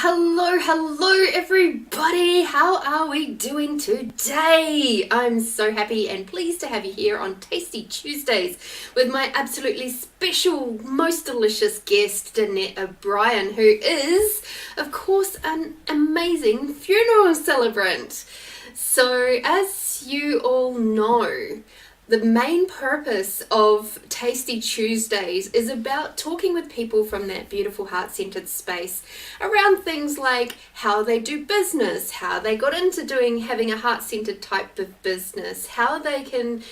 Hello everybody. How are we doing today? I'm so happy and pleased to have you here on Tasty Tuesdays with my absolutely special, most delicious guest, Danette O'Brien, who is, of course, an amazing funeral celebrant. So, as you all know, the main purpose of Tasty Tuesdays is about talking with people from that beautiful heart-centered space around things like how they do business, how they got into having a heart-centered type of business, how they can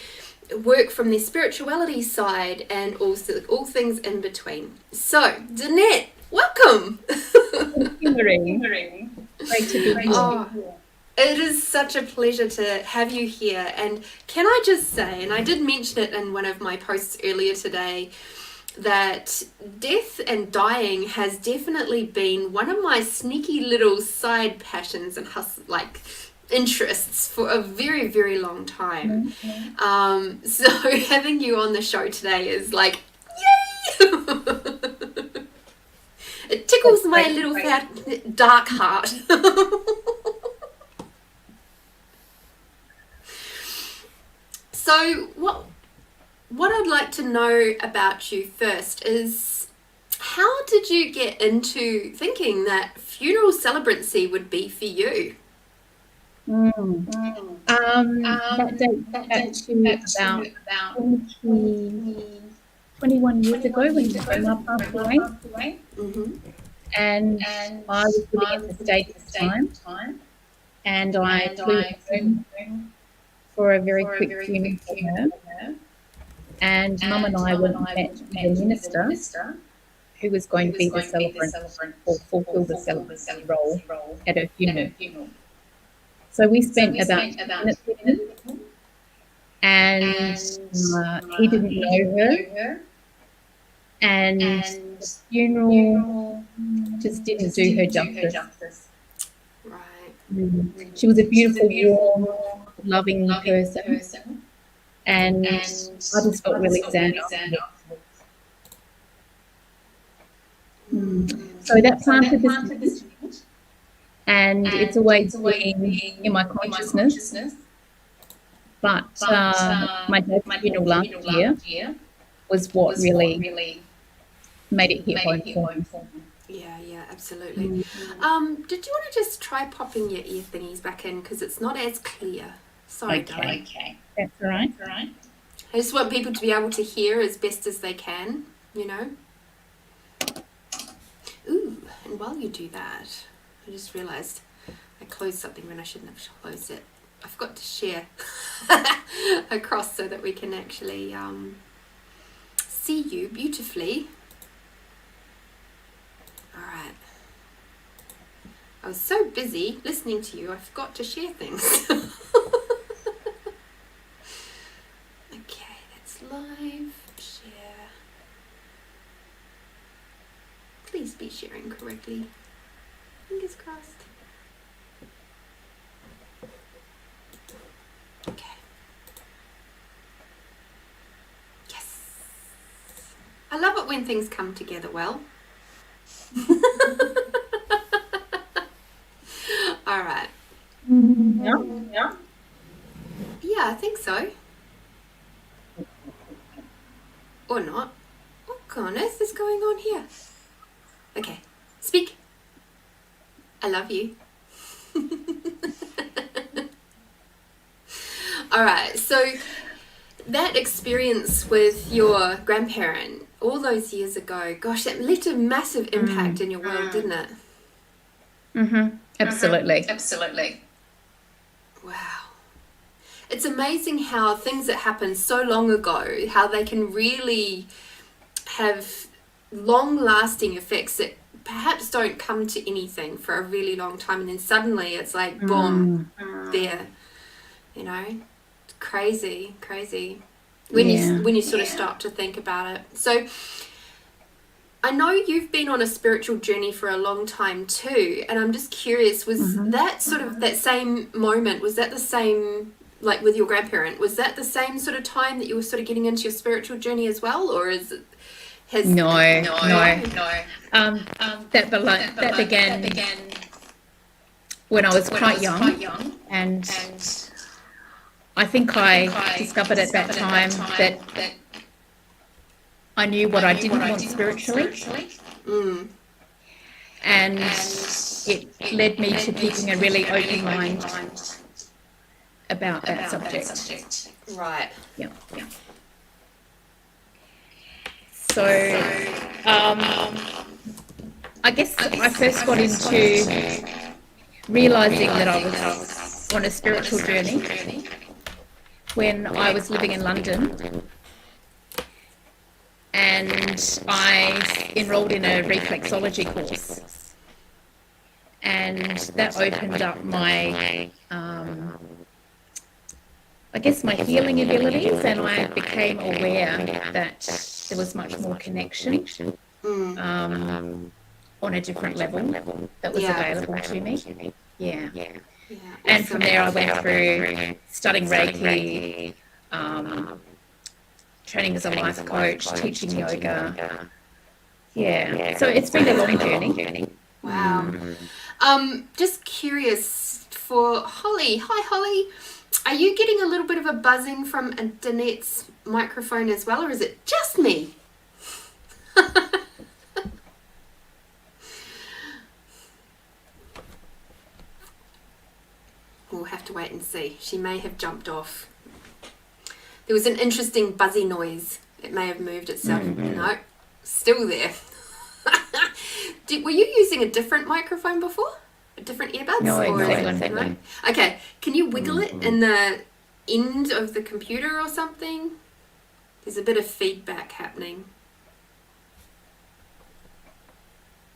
work from their spirituality side, and also all things in between. So, Danette, welcome. Thank you, Lorene. Great to be here. It is such a pleasure to have you here, and can I just say, and I did mention it in one of my posts earlier today, that death and dying has definitely been one of my sneaky little side passions and interests for a very, very long time. Mm-hmm. So having you on the show today is like, yay! It tickles my little fat dark heart. So what I'd like to know about you first is, how did you get into thinking that funeral celebrancy would be for you? That date about 21 years ago when grandma passed away. Mm-hmm. And I was living in the States at the time, and I flew home for a very quick funeral for her. And Mum and I went and met the minister who was going to be the celebrant or fulfill the celebrant role at her funeral. So we spent about 10 minutes with him, and he didn't know her, and the funeral just didn't do her justice. Right. She was a beautiful, warm, loving person, and I just felt really sad. So that planted this, and it's always been in my consciousness. But my dad's funeral last year was what really made it hit home for me. Yeah, absolutely. Did you want to just try popping your ear thingies back in, because it's not as clear? Sorry, darling. Okay, that's all right. I just want people to be able to hear as best as they can, you know. Ooh, and while you do that, I just realised I closed something when I shouldn't have closed it. I forgot to share across so that we can actually see you beautifully. All right. I was so busy listening to you, I forgot to share things. Okay, that's live. Share. Please be sharing correctly. Fingers crossed. Okay. Yes. I love it when things come together well. All right. Yeah, I think so. Or not. What on earth is going on here? Okay, speak. I love you. All right, so that experience with your grandparent all those years ago, gosh, that left a massive impact in your world, didn't it? Absolutely. Wow. It's amazing how things that happened so long ago, how they can really have long-lasting effects that perhaps don't come to anything for a really long time, and then suddenly it's like, boom, there, you know. It's crazy when you sort of start to think about it. So I know you've been on a spiritual journey for a long time too, and I'm just curious, was that sort of that same moment, was that the same, like with your grandparent, was that the same sort of time that you were sort of getting into your spiritual journey as well, or No. That began when I was quite young, and I think I discovered at that time that I knew what I didn't want spiritually. And it led me to keeping a really open mind about that subject. Right. Yeah. So, I guess I first got into realising that I was on a spiritual journey when I was living in London, and I enrolled in a reflexology course, and that opened up my my healing abilities, and I became aware that there was much more connection on a different level that was available to me. Yeah. And from there I went through studying Reiki, training as a life coach, teaching yoga. Yeah. So it's been a long journey. Wow. Just curious for Holly. Hi, Holly. Are you getting a little bit of a buzzing from Danette's microphone as well, or is it just me? We'll have to wait and see. She may have jumped off. There was an interesting buzzy noise. It may have moved itself. No, still there. Were you using a different microphone before? A different earbuds? No, or exactly. Okay, can you wiggle it in the end of the computer or something? There's a bit of feedback happening.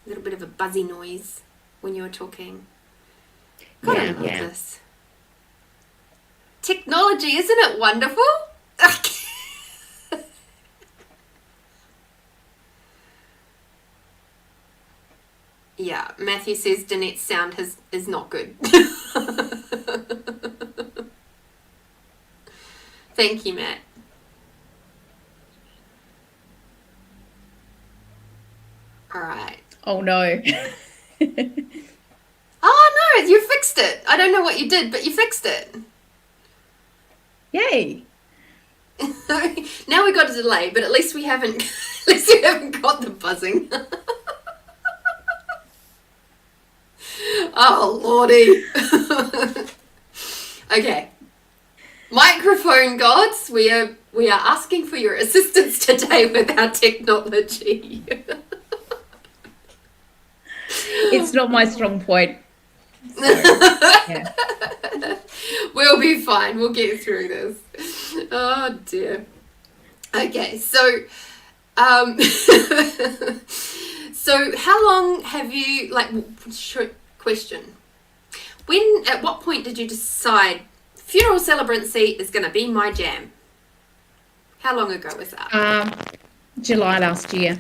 A little bit of a buzzy noise when you were talking. God, I love this. Technology, isn't it wonderful? Yeah, Matthew says Danette's sound is not good. Thank you, Matt. All right. Oh no. Oh no, you fixed it. I don't know what you did, but you fixed it. Yay. Now we got a delay, but at least we haven't got the buzzing. Oh lordy. Okay. Microphone gods, we are asking for your assistance today with our technology. It's not my strong point. So, yeah. We'll be fine. We'll get through this. Oh dear. Okay, so so how long have you, question. At what point did you decide Funeral Celebrancy is going to be my jam? How long ago was that? July last year.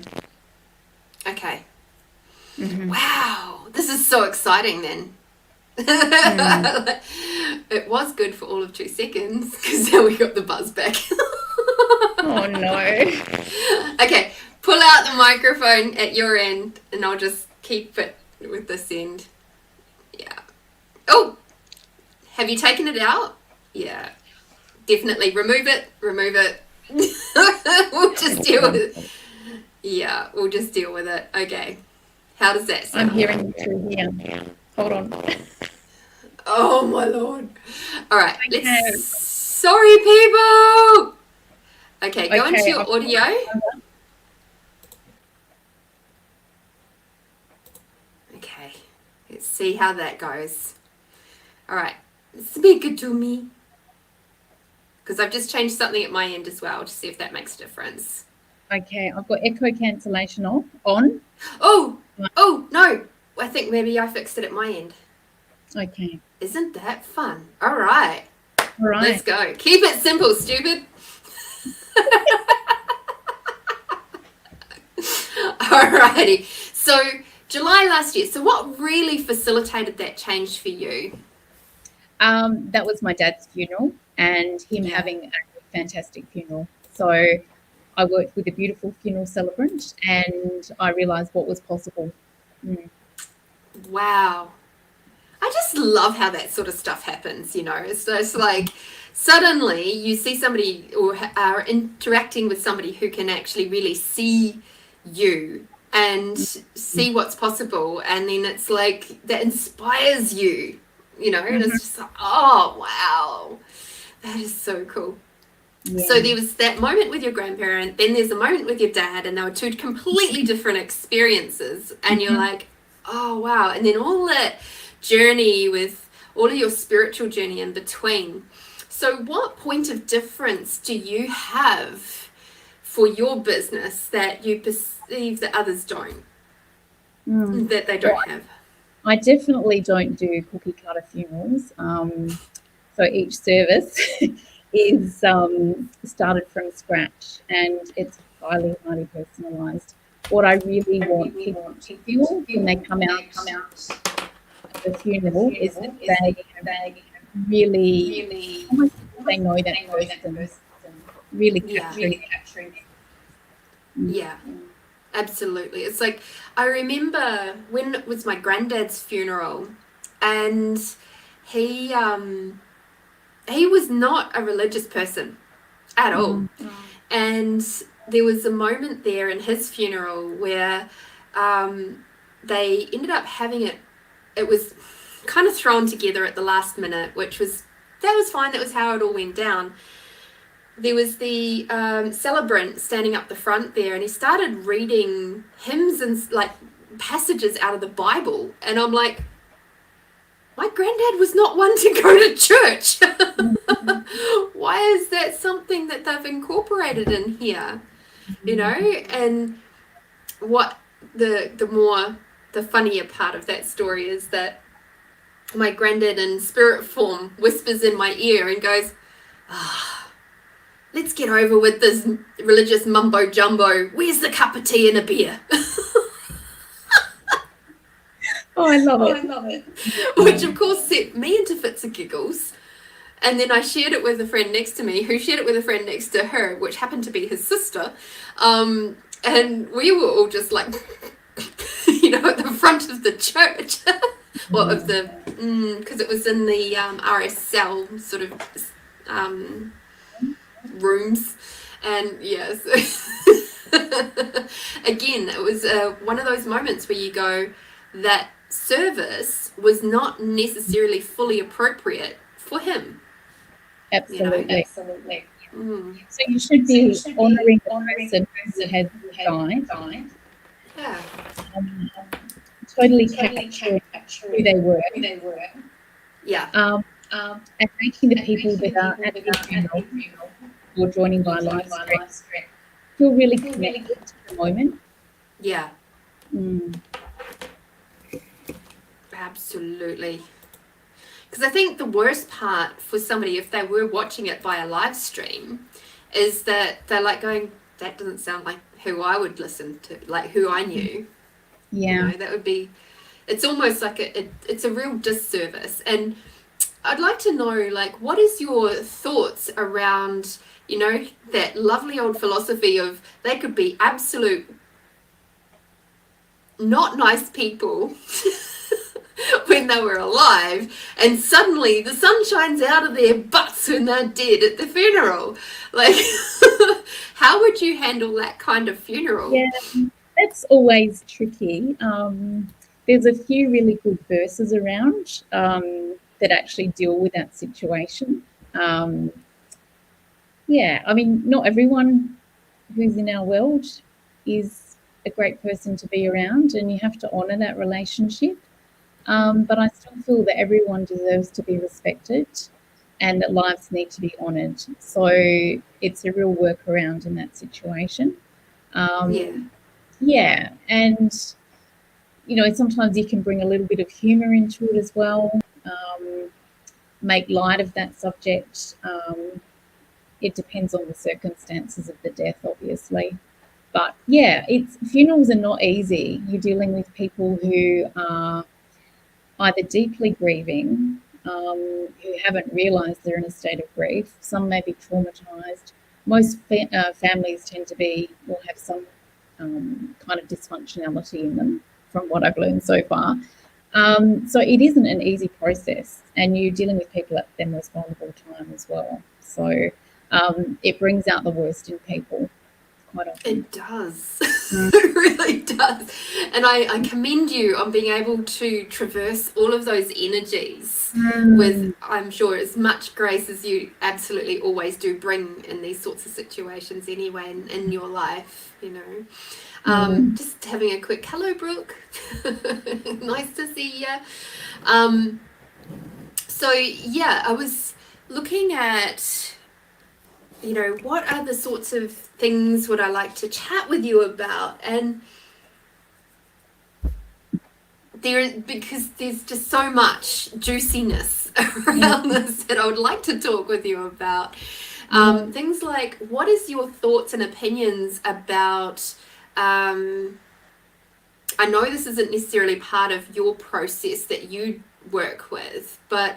Okay. Wow, this is so exciting then. It was good for all of 2 seconds because now we got the buzz back. Oh no. Okay, pull out the microphone at your end and I'll just keep it with this end. Yeah. Oh, have you taken it out? Yeah. Definitely remove it. We'll just deal with it. Yeah, we'll just deal with it. Okay. How does that sound? I'm hearing you through here. Hold on. Oh my lord. All right. Sorry, people. Okay, go into your audio. Okay. Let's see how that goes. All right. Speak it to me. Because I've just changed something at my end as well to see if that makes a difference. Okay, I've got echo cancellation on. Oh, no. I think maybe I fixed it at my end. Okay. Isn't that fun? All right. Let's go. Keep it simple, stupid. Alrighty. So, July last year. So, what really facilitated that change for you? That was my dad's funeral and him having a fantastic funeral. So, I worked with a beautiful funeral celebrant, and I realised what was possible. Wow. I just love how that sort of stuff happens, you know. It's just like suddenly you see somebody or are interacting with somebody who can actually really see you and see what's possible, and then it's like that inspires you, you know, and it's just like, oh, wow, that is so cool. Yeah. So there was that moment with your grandparent, then there's a moment with your dad, and they were two completely different experiences, and you're like, oh, wow. And then all that journey with all of your spiritual journey in between. So what point of difference do you have for your business that you perceive that others don't, that they don't have? I definitely don't do cookie cutter funerals. So each service is started from scratch, and it's highly personalised. What I really want people to feel when they come out of the funeral is that they really almost they know that person, really capturing it. Yeah, absolutely. It's like, I remember when it was my granddad's funeral, and he was not a religious person at all. And there was a moment there in his funeral where they ended up having it was kind of thrown together at the last minute, that was fine. That was how it all went down. There was the celebrant standing up the front there, and he started reading hymns and like passages out of the Bible, and I'm like, my granddad was not one to go to church. Why is that something that they've incorporated in here? You know, and what the funnier part of that story is that my granddad in spirit form whispers in my ear and goes, let's get over with this religious mumbo jumbo. Where's the cup of tea and a beer? Oh, I love it. Which, of course, set me into fits of giggles. And then I shared it with a friend next to me, who shared it with a friend next to her, which happened to be his sister. And we were all just like, you know, at the front of the church. Well, of the, because it was in the RSL sort of rooms. And yes, again, it was one of those moments where you go, that service was not necessarily fully appropriate for him. Absolutely. You know? Absolutely. So you should be honouring the person who has died. Yeah. Totally capturing who they were. Yeah. And making the people that are at the funeral or joining by live stream feel really connected to the moment. Yeah. Absolutely. Because I think the worst part for somebody, if they were watching it via live stream, is that they're like going, that doesn't sound like who I would listen to, like who I knew. Yeah. You know, that would be, it's almost like it's a real disservice. And I'd like to know, like, what is your thoughts around, you know, that lovely old philosophy of they could be absolute not nice people when they were alive, and suddenly the sun shines out of their butts when they're dead at the funeral. Like, how would you handle that kind of funeral? Yeah, that's always tricky. There's a few really good verses around that actually deal with that situation. Yeah, I mean, not everyone who's in our world is a great person to be around, and you have to honour that relationship. But I still feel that everyone deserves to be respected and that lives need to be honoured. So it's a real workaround in that situation. Yeah, and, you know, sometimes you can bring a little bit of humour into it as well, make light of that subject. It depends on the circumstances of the death, obviously. But, yeah, funerals are not easy. You're dealing with people who are either deeply grieving, who haven't realised they're in a state of grief. Some may be traumatised. most families tend to will have some kind of dysfunctionality in them, from what I've learned so far. So it isn't an easy process, and you're dealing with people at their most vulnerable time as well. So it brings out the worst in people quite often. It does. It really does. And I commend you on being able to traverse all of those energies with, I'm sure, as much grace as you absolutely always do bring in these sorts of situations anyway in your life, you know. Just having a quick hello, Brooke. Nice to see you. So yeah, I was looking at, you know, what are the sorts of things would I like to chat with you about? And because there's just so much juiciness around this that I would like to talk with you about. Things like, what is your thoughts and opinions about, I know this isn't necessarily part of your process that you work with, but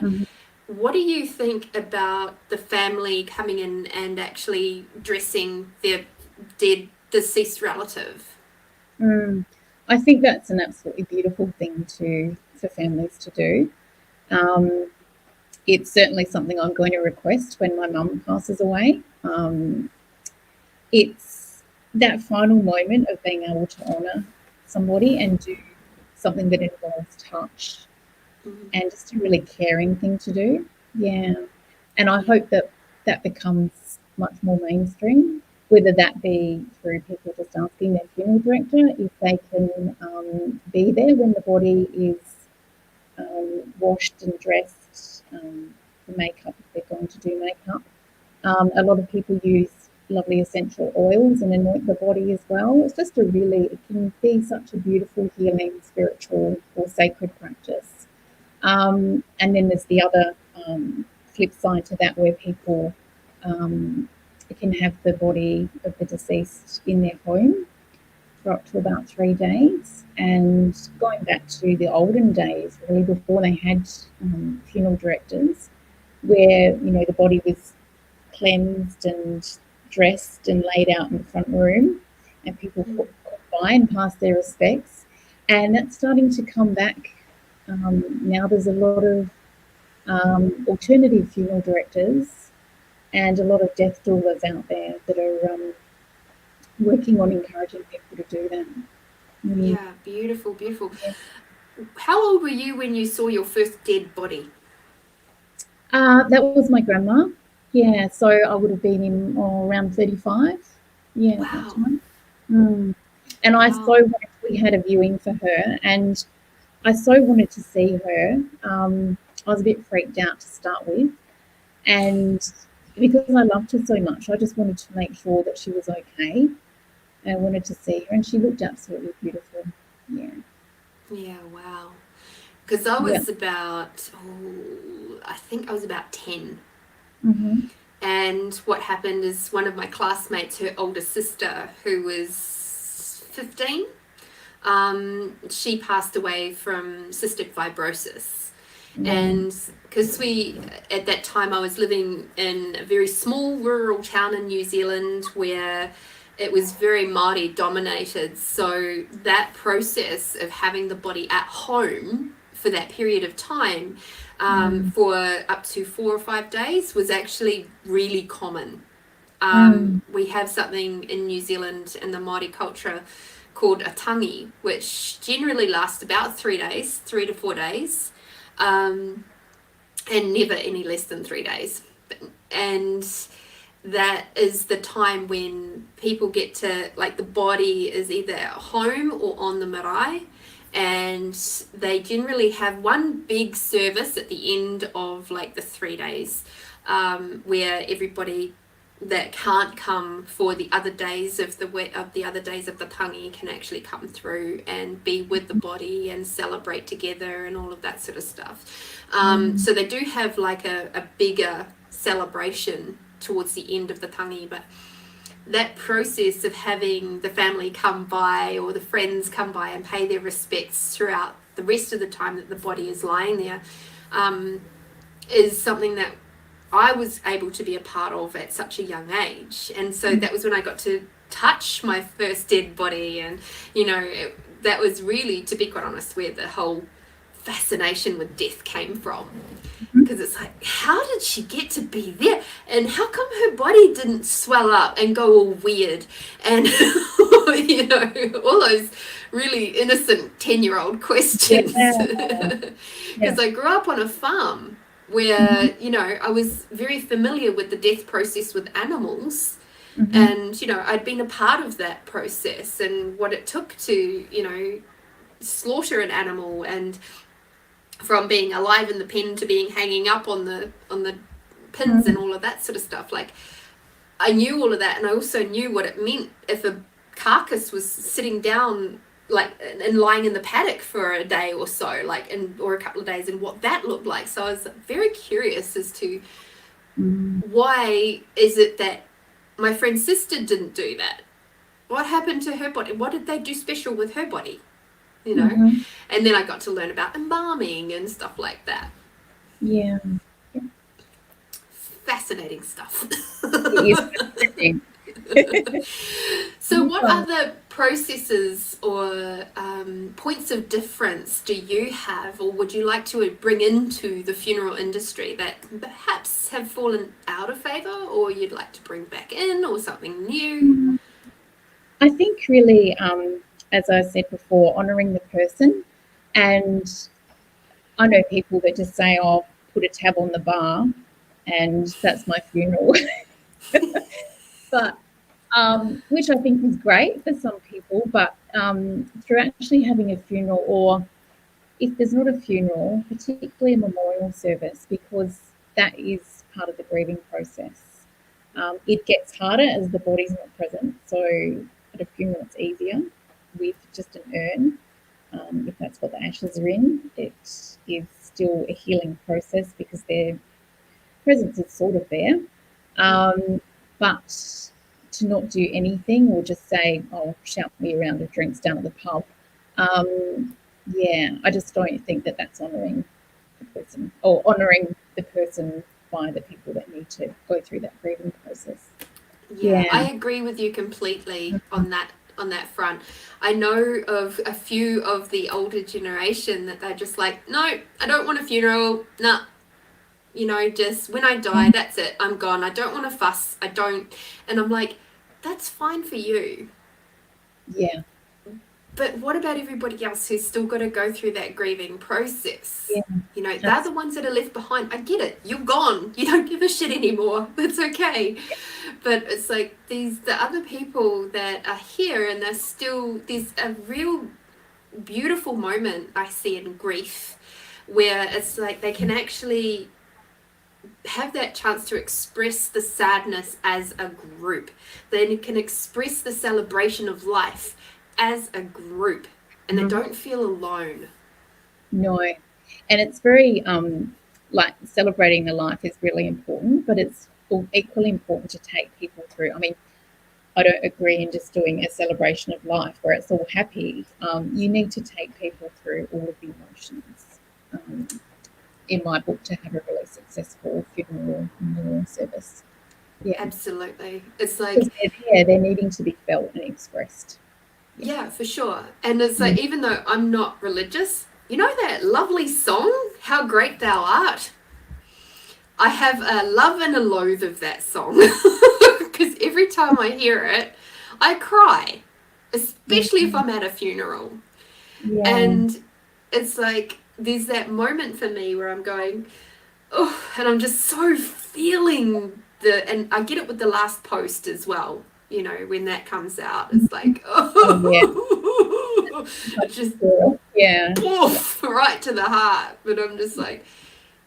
what do you think about the family coming in and actually dressing their dead, deceased relative? I think that's an absolutely beautiful thing for families to do. It's certainly something I'm going to request when my mum passes away. It's that final moment of being able to honour somebody and do something that involves touch, and just a really caring thing to do. Yeah. And I hope that becomes much more mainstream, whether that be through people just asking their funeral director if they can be there when the body is washed and dressed, for makeup if they're going to do makeup. A lot of people use lovely essential oils and anoint the body as well. It's just it can be such a beautiful, healing, spiritual or sacred practice. And then there's the other flip side to that, where people can have the body of the deceased in their home for up to about 3 days. And going back to the olden days, really before they had funeral directors, where, you know, the body was cleansed and dressed and laid out in the front room, and people could by and pass their respects. And that's starting to come back. Now there's a lot of alternative funeral directors and a lot of death doulas out there that are working on encouraging people to do that. Yeah, beautiful. Yeah. How old were you when you saw your first dead body? That was my grandma. Yeah, so I would have been in around 35. Yeah, wow. At that time. And I we had a viewing for her, and I so wanted to see her. I was a bit freaked out to start with, and because I loved her so much, I just wanted to make sure that she was okay. I wanted to see her, and she looked absolutely beautiful. Yeah. Yeah, wow. Because I was about, I think I was about 10. And what happened is one of my classmates, her older sister, who was 15, she passed away from cystic fibrosis. And because at that time I was living in a very small rural town in New Zealand where it was very Māori dominated. So that process of having the body at home for that period of time, for up to 4 or 5 days, was actually really common. We have something in New Zealand in the Māori culture called a tangi, which generally lasts about 3 days, 3 to 4 days, and never any less than 3 days. And that is the time when people get to, like, the body is either at home or on the marae, and they generally have one big service at the end of, like, the 3 days, where everybody that can't come for the other days of the tangi can actually come through and be with the body and celebrate together and all of that sort of stuff. So they do have like a bigger celebration towards the end of the tangi, but that process of having the family come by or the friends come by and pay their respects throughout the rest of the time that the body is lying there, is something that I was able to be a part of at such a young age. And so that was when I got to touch my first dead body. And, that was really, to be quite honest, where the whole fascination with death came from. Because it's like, how did she get to be there? And how come her body didn't swell up and go all weird? And, all those really innocent 10-year-old questions. Because I grew up on a farm where, I was very familiar with the death process with animals. And, I'd been a part of that process and what it took to, slaughter an animal, and from being alive in the pen to being hanging up on the pins and all of that sort of stuff. Like, I knew all of that, and I also knew what it meant if a carcass was sitting down, like, and lying in the paddock for a day or so, like, or a couple of days, and what that looked like. So I was very curious as to why is it that my friend's sister didn't do that? What happened to her body? What did they do special with her body? And then I got to learn about embalming and stuff like that. Yeah. Fascinating stuff. It is fascinating. So what other processes or points of difference do you have, or would you like to bring into the funeral industry that perhaps have fallen out of favour, or you'd like to bring back in, or something new? I think really, as I said before, honouring the person. And I know people that just say, "Oh, put a tab on the bar and that's my funeral." But which I think is great for some people, but through actually having a funeral, or if there's not a funeral, particularly a memorial service, because that is part of the grieving process. It gets harder as the body's not present. So at a funeral, it's easier with just an urn. If that's what the ashes are in, it is still a healing process because their presence is sort of there. But to not do anything, or just say, "Oh, shout me around of drinks down at the pub," I just don't think that that's honouring the person, or honouring the person by the people that need to go through that grieving process. Yeah, I agree with you completely on that front. I know of a few of the older generation that they're just like, "No, I don't want a funeral. Nah. Just when I die, that's it. I'm gone. I don't want to fuss. I don't." And I'm like, that's fine for you. Yeah. But what about everybody else who's still got to go through that grieving process? Yeah. They're the ones that are left behind. I get it. You're gone. You don't give a shit anymore. That's okay. Yeah. But it's like the other people that are here, and there's a real beautiful moment I see in grief where it's like they can actually have that chance to express the sadness as a group. They can express the celebration of life as a group, and they don't feel alone. No, and it's very like celebrating the life is really important, but it's equally important to take people through. I mean, I don't agree in just doing a celebration of life where it's all happy. You need to take people through all of the emotions. In my book, to have a really successful funeral memorial service. Yeah, absolutely. It's like they're needing to be felt and expressed. Yeah, for sure. And it's like, even though I'm not religious, you know that lovely song, "How Great Thou Art"? I have a love and a loathe of that song because every time I hear it, I cry, especially if I'm at a funeral. Yeah. And it's like, there's that moment for me where I'm going, oh, and I'm just so feeling and I get it with the last post as well. When that comes out, it's like, it's just right to the heart. But I'm just like,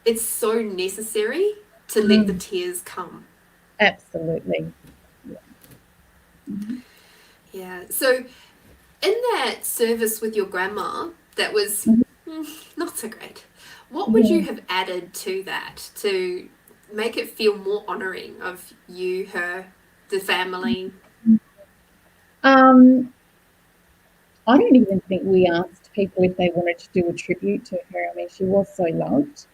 it's so necessary to let the tears come. Absolutely. Yeah. So in that service with your grandma, that was not so great. What would you have added to that to make it feel more honouring of you, her, the family? I don't even think we asked people if they wanted to do a tribute to her. I mean, she was so loved.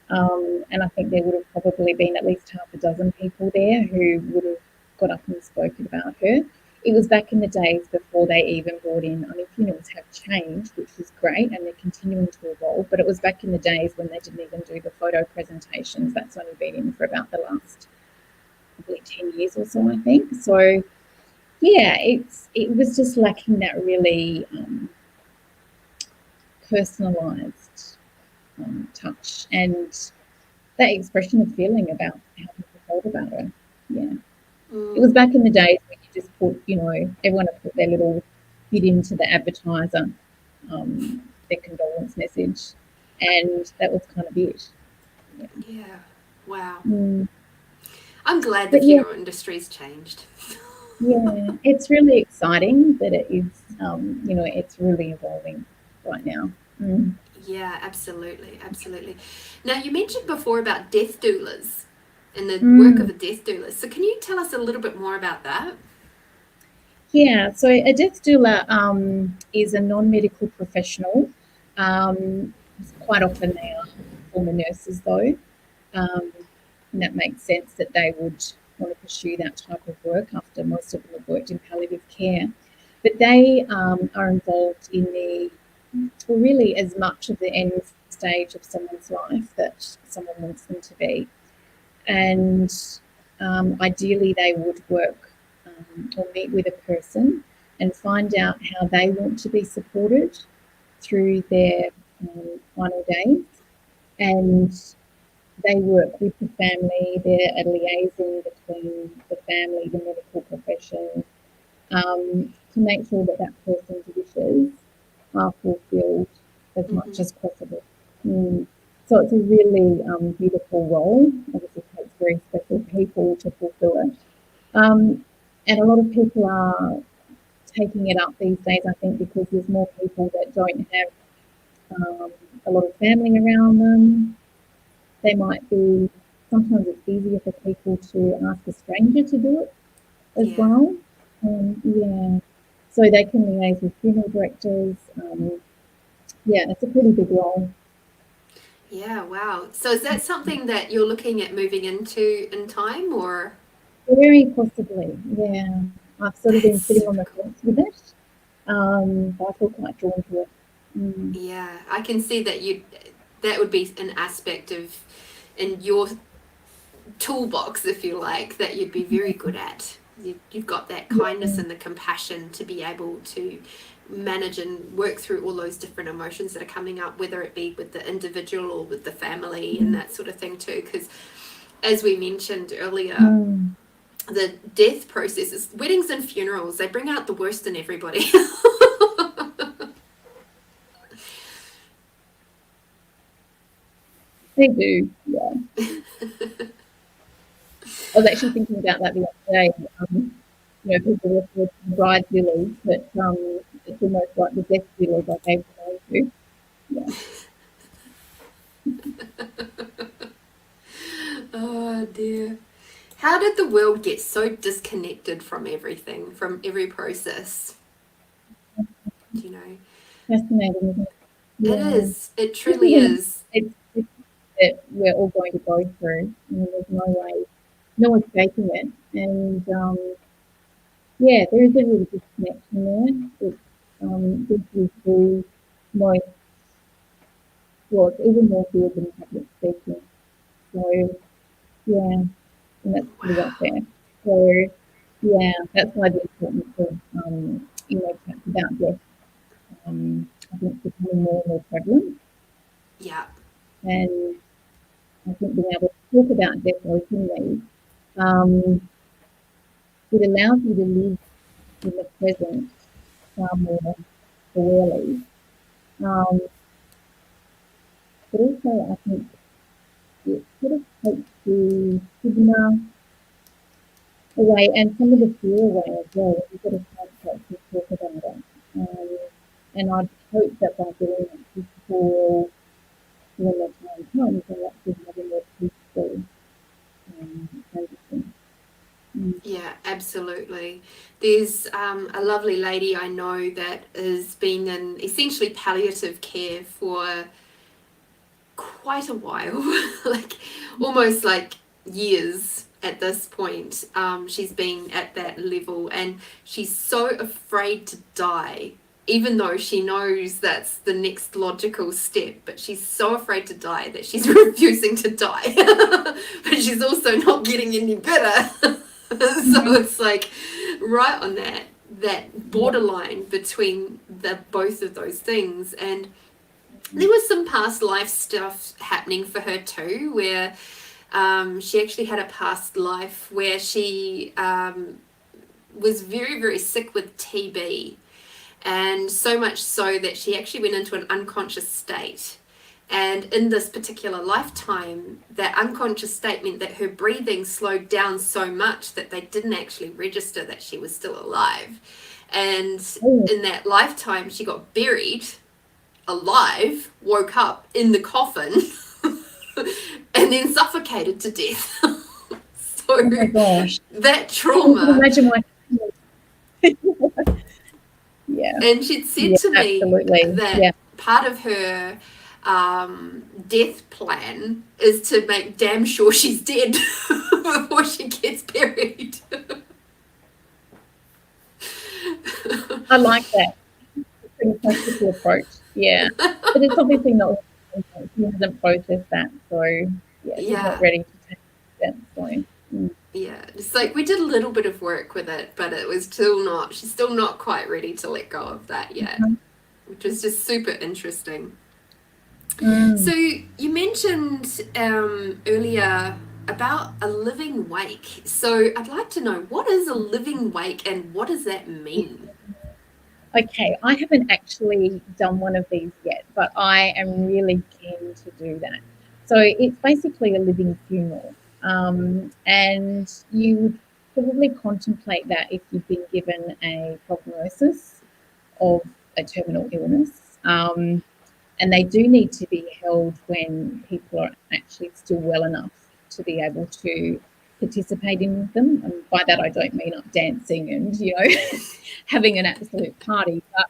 And I think there would have probably been at least half a dozen people there who would have got up and spoken about her. It was back in the days before they even brought in, I mean, funerals have changed, which was great, and they're continuing to evolve, but it was back in the days when they didn't even do the photo presentations. That's only been in for about the last probably 10 years or so, I think. So, yeah, it was just lacking that really personalised touch and that expression of feeling about how people felt about her. Yeah. It was back in the days when you just put, everyone had put their little bit into the advertiser, their condolence message, and that was kind of it. Yeah. Wow. Mm. I'm glad the But yeah, funeral industry's changed. yeah, it's really exciting that it is, it's really evolving right now. Mm. Yeah, absolutely, absolutely. Now, you mentioned before about death doulas and the work of Mm. a death doula. So can you tell us a little bit more about that? Yeah, so a death doula is a non-medical professional. Quite often they are former nurses, though, and that makes sense that they would want to pursue that type of work after most of them have worked in palliative care. But they are involved in really as much of the end stage of someone's life that someone wants them to be. And ideally, they would work or meet with a person and find out how they want to be supported through their final days. And they work with the family. They're a liaison between the family, the medical profession, to make sure that that person's wishes are fulfilled as much as possible. So it's a really beautiful role. Obviously, it takes very special people to fulfill it. And a lot of people are taking it up these days, I think, because there's more people that don't have a lot of family around them. They might be, sometimes it's easier for people to ask a stranger to do it as Yeah. well. Yeah. So they can liaise with funeral directors. Yeah, it's a pretty big role. Yeah, wow. So is that something that you're looking at moving into in time, or? Very possibly, yeah. I've sort of been That's sitting on super the cool. fence with it, but I feel quite drawn to it. Yeah, I can see that would be an aspect of in your toolbox, if you like, that you'd be very good at. You've got that kindness Yeah. and the compassion to be able to manage and work through all those different emotions that are coming up, whether it be with the individual or with the family and that sort of thing too. Because as we mentioned earlier, the death processes, weddings and funerals, they bring out the worst in everybody. They do, yeah. I was actually thinking about that the other day. People refer to the bride villas, but it's almost like the death villas I gave them to. Yeah. Oh dear. How did the world get so disconnected from everything, from every process? Do you know? Fascinating, isn't it? It Yeah. is. It truly Yeah. is. It's that we're all going to go through. I mean, there's no way, no escaping it. And yeah, there is a really good connection there. This is the most, well, it's even more good than public speaking. So yeah, and that's pretty up Wow. there. So yeah, that's why the importance of chats about death. I think it's becoming more and more prevalent, Yeah. and I think being able to talk about death openly, um, it allows you to live in the present far more awarely. Um, but also, I think it sort of takes the stigma away and some of the fear away as well. You've got to start to talk about it. And I'd hope that by doing that, people, when the time comes, will actually have a more peaceful transition. Yeah, absolutely. There's a lovely lady I know that has been in essentially palliative care for quite a while, like almost like years at this point. She's been at that level, and she's so afraid to die, even though she knows that's the next logical step, but she's so afraid to die that she's refusing to die. But she's also not getting any better. So it's like right on that borderline between the both of those things. And there was some past life stuff happening for her too, where she actually had a past life where she was very, very sick with TB, and so much so that she actually went into an unconscious state. And in this particular lifetime, that unconscious state meant that her breathing slowed down so much that they didn't actually register that she was still alive. And in that lifetime, she got buried alive, woke up in the coffin, and then suffocated to death. So oh my gosh, that trauma. Imagine what. Yeah. And she'd said to me that part of her death plan is to make damn sure she's dead before she gets buried. I like that. It's a pretty practical approach. Yeah. But it's obviously not, she hasn't processed that. So, yeah, she's not ready to take that. So, yeah, it's like we did a little bit of work with it, but it was still she's still not quite ready to let go of that yet, which is just super interesting. So you mentioned earlier about a living wake. So I'd like to know, what is a living wake and what does that mean? Okay, I haven't actually done one of these yet, but I am really keen to do that. So it's basically a living funeral. And you would probably contemplate that if you've been given a prognosis of a terminal illness. And they do need to be held when people are actually still well enough to be able to participate in them. And by that, I don't mean up dancing and, having an absolute party, but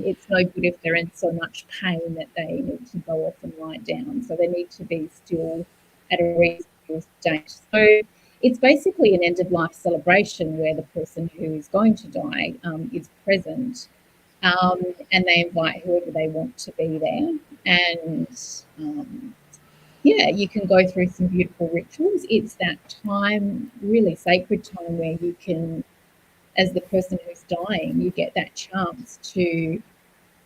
it's no good if they're in so much pain that they need to go off and lie down. So they need to be still at a reasonable state. So it's basically an end-of-life celebration where the person who is going to die is present, and they invite whoever they want to be there. And you can go through some beautiful rituals. It's that time, really sacred time, where you can, as the person who's dying, you get that chance to, you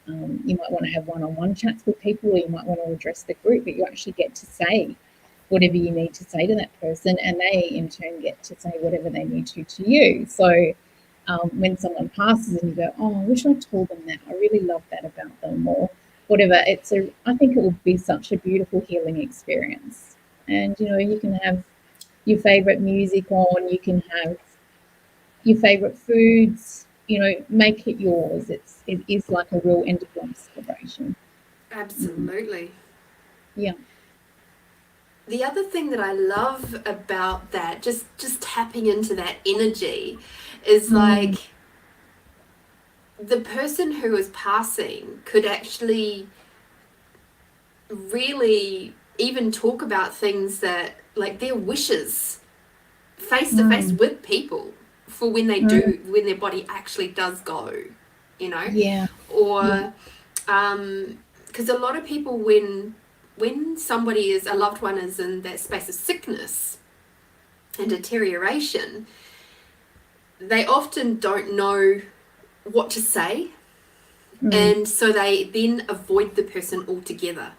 might want to have one-on-one chats with people, or you might want to address the group, but you actually get to say whatever you need to say to that person, and they in turn get to say whatever they need to you. So when someone passes and you go, oh, I wish I told them that, I really love that about them, or whatever, I think it will be such a beautiful healing experience. And, you can have your favourite music on, you can have your favourite foods, make it yours. It is like a real end-of-life celebration. Absolutely. Yeah. The other thing that I love about that, just tapping into that energy, is like the person who is passing could actually really even talk about things that, like, their wishes face to face with people for when they do, when their body actually does go, Yeah. Or because a lot of people, when somebody a loved one is in that space of sickness and deterioration, they often don't know what to say, and so they then avoid the person altogether.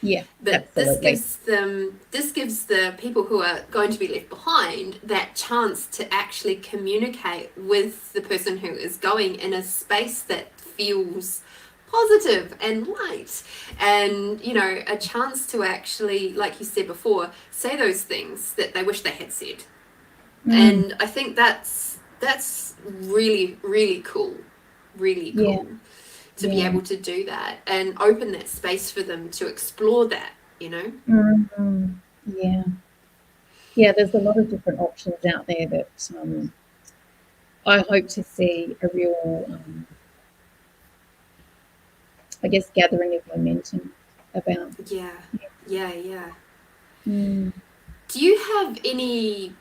Yeah, but absolutely. this gives the people who are going to be left behind that chance to actually communicate with the person who is going in a space that feels positive and light, and a chance to actually, like you said before, say those things that they wish they had said. And I think that's really, really cool, to be able to do that and open that space for them to explore that, Yeah. Yeah, there's a lot of different options out there that I hope to see a real, gathering of momentum about. Yeah. Yeah. Mm. Do you have any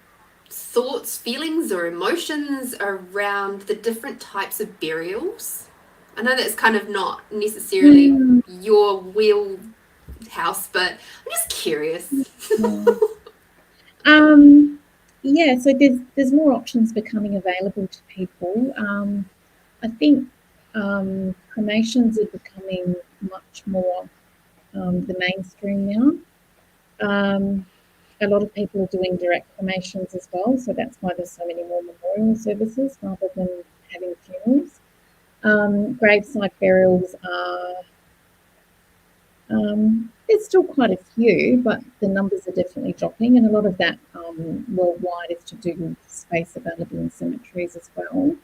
thoughts, feelings, or emotions around the different types of burials? I know that's kind of not necessarily your wheelhouse, but I'm just curious. So there's more options becoming available to people. I think cremations are becoming much more the mainstream now. A lot of people are doing direct cremations as well, so that's why there's so many more memorial services rather than having funerals. Graveside burials are there's still quite a few, but the numbers are definitely dropping, and a lot of that worldwide is to do with space available in cemeteries as well.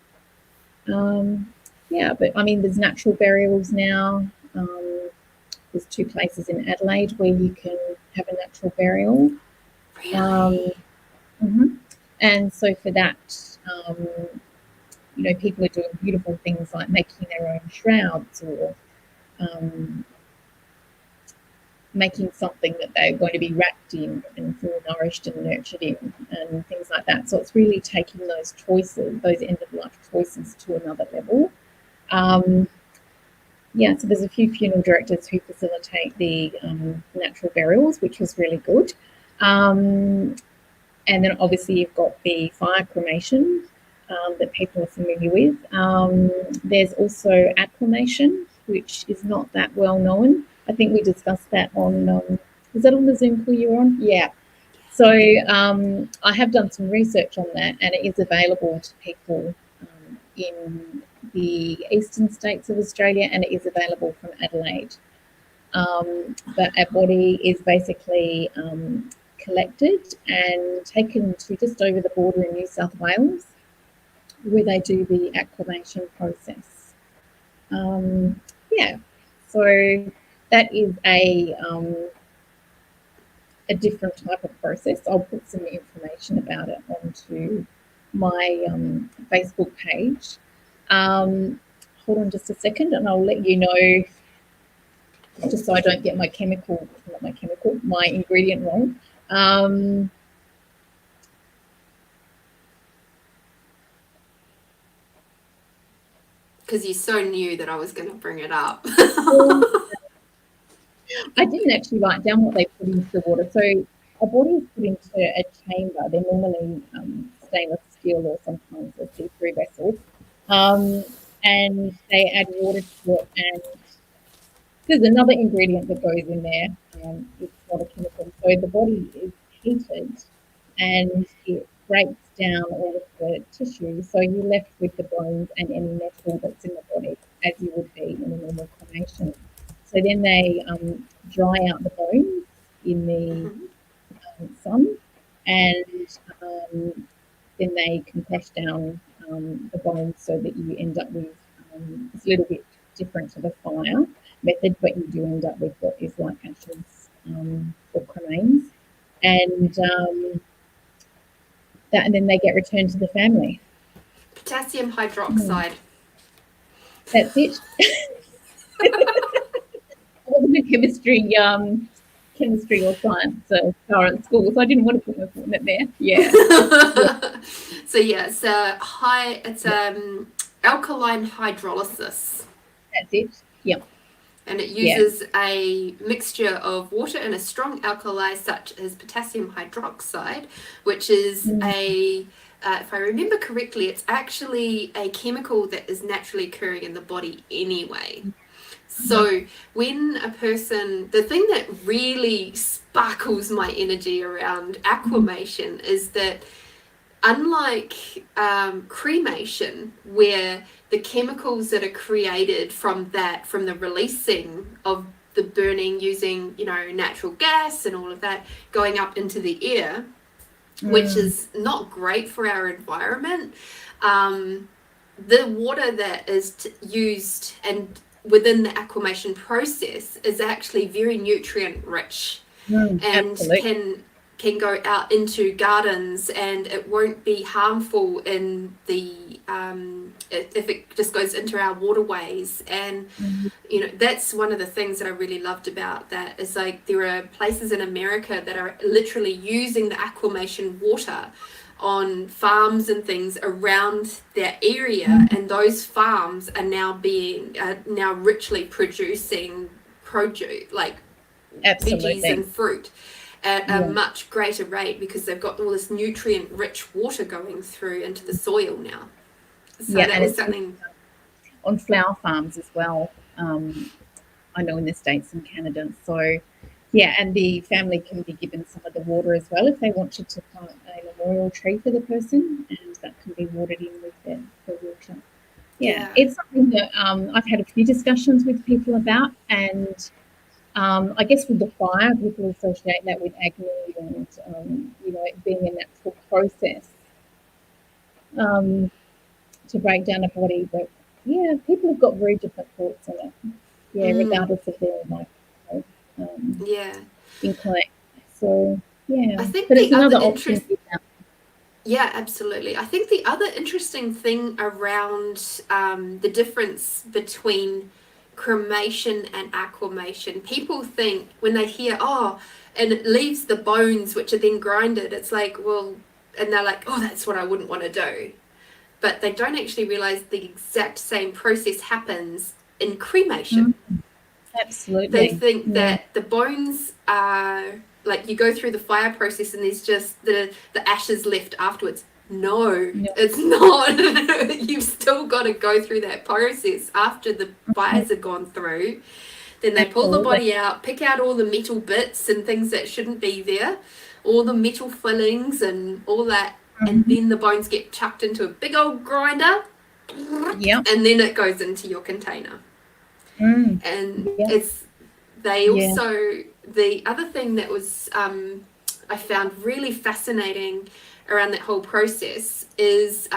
But I mean, there's natural burials now. There's 2 places in Adelaide where you can have a natural burial. Really? And so for that, people are doing beautiful things like making their own shrouds or making something that they're going to be wrapped in and feel nourished and nurtured in and things like that. So it's really taking those choices, those end-of-life choices to another level. So there's a few funeral directors who facilitate the natural burials, which was really good. And then obviously you've got the fire cremation that people are familiar with. There's also Aquamation, which is not that well known. I think we discussed that on, was that on the Zoom call you were on? Yeah. So I have done some research on that, and it is available to people in the eastern states of Australia, and it is available from Adelaide. But a body is basically collected and taken to just over the border in New South Wales, where they do the aquamation process. So that is a different type of process. I'll put some information about it onto my Facebook page. Hold on just a second, and I'll let you know, just so I don't get my ingredient wrong. Because you so knew that I was going to bring it up. I didn't actually write down what they put into the water. So a body is put into a chamber. They're normally stainless steel or sometimes a see-through vessel. And they add water to it. And there's another ingredient that goes in there. It's not a chemical. So the body is heated and it breaks down all of the tissue. So you're left with the bones and any metal that's in the body, as you would be in a normal cremation. So then they dry out the bones in the sun, and then they compress down the bones so that you end up with it's a little bit different to the fire method, but you do end up with what is like ashes or cremains, and then they get returned to the family. Potassium hydroxide. That's it. I wasn't a chemistry or science at school, so I didn't want to put my foot in it there. Yeah. So it's alkaline hydrolysis. That's it. Yeah. And it uses a mixture of water and a strong alkali such as potassium hydroxide, which is if I remember correctly, it's actually a chemical that is naturally occurring in the body anyway. So when a person, the thing that really sparkles my energy around aquamation is that unlike cremation, where the chemicals that are created from the releasing of the burning using, natural gas and all of that going up into the air, which is not great for our environment, the water that is used and within the aquamation process is actually very nutrient rich and can go out into gardens, and it won't be harmful in the if it just goes into our waterways. And you know, that's one of the things that I really loved about that, is like there are places in America that are literally using the Aquamation water on farms and things around their area, and those farms are now now richly producing produce, like veggies and fruit, at a much greater rate, because they've got all this nutrient rich water going through into the soil now. So that was something on flower farms as well. I know in the States and Canada. So and the family can be given some of the water as well if they wanted to plant a memorial tree for the person, and that can be watered in with the water. It's something that I've had a few discussions with people about, and I guess with the fire, people associate that with agony and you know, it being a natural process to break down a body. But people have got very different thoughts on it. Regardless of their life. Inclined. So I think but it's another option. Yeah, absolutely. I think the other interesting thing around the difference between cremation and aquamation, people think when they hear, and it leaves the bones which are then grinded, it's like, well, and they're like, oh, that's what I wouldn't want to do. But they don't actually realize the exact same process happens in cremation. Absolutely. They think that the bones are like, you go through the fire process and there's just the ashes left afterwards. No, it's not. You've still got to go through that process after the fires are gone through. Then they pull the body out, pick out all the metal bits and things that shouldn't be there, all the metal fillings and all that, and then the bones get chucked into a big old grinder, and then it goes into your container. And they also, the other thing that was I found really fascinating around that whole process is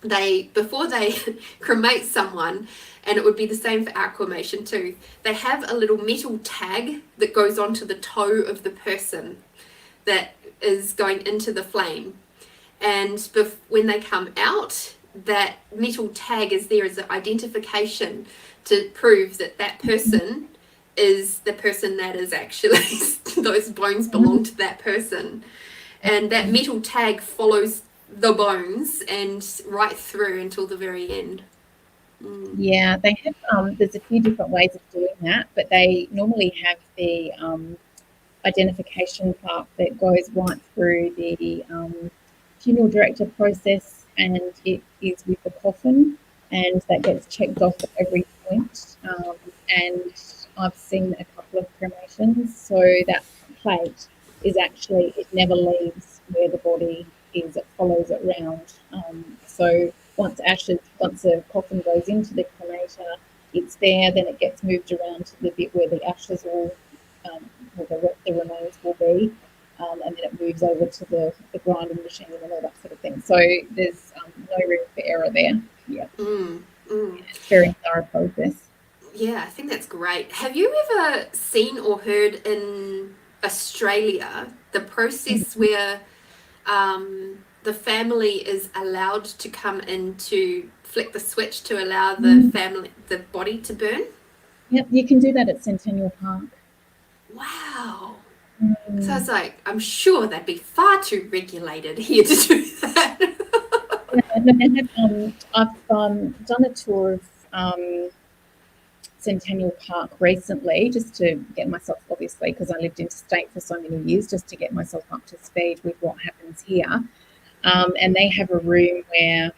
before they cremate someone, and it would be the same for aquamation too, they have a little metal tag that goes onto the toe of the person that is going into the flame, and when they come out, that metal tag is there as an identification to prove that that person is the person that is actually those bones belong to that person, and that metal tag follows the bones and right through until the very end. They have there's a few different ways of doing that, but they normally have the identification part that goes right through the funeral director process, and it is with the coffin, and that gets checked off at every point. And I've seen a couple of cremations, so that plate is actually, it never leaves where the body is, it follows it round. So once a coffin goes into the cremator, it's there, then it gets moved around to the bit where the ashes will, the remains will be, and then it moves over to the grinding machine and all that sort of thing. So there's no room for error there. It's a very thorough process. Yeah, I think that's great. Have you ever seen or heard in Australia the process where the family is allowed to come in to flick the switch to allow the body to burn? Yep, you can do that at Centennial Park. Wow. So I was like, I'm sure they'd be far too regulated here to do that. I've done a tour of Centennial Park recently, just to get myself, obviously, because I lived interstate for so many years, just to get myself up to speed with what happens here. And they have a room where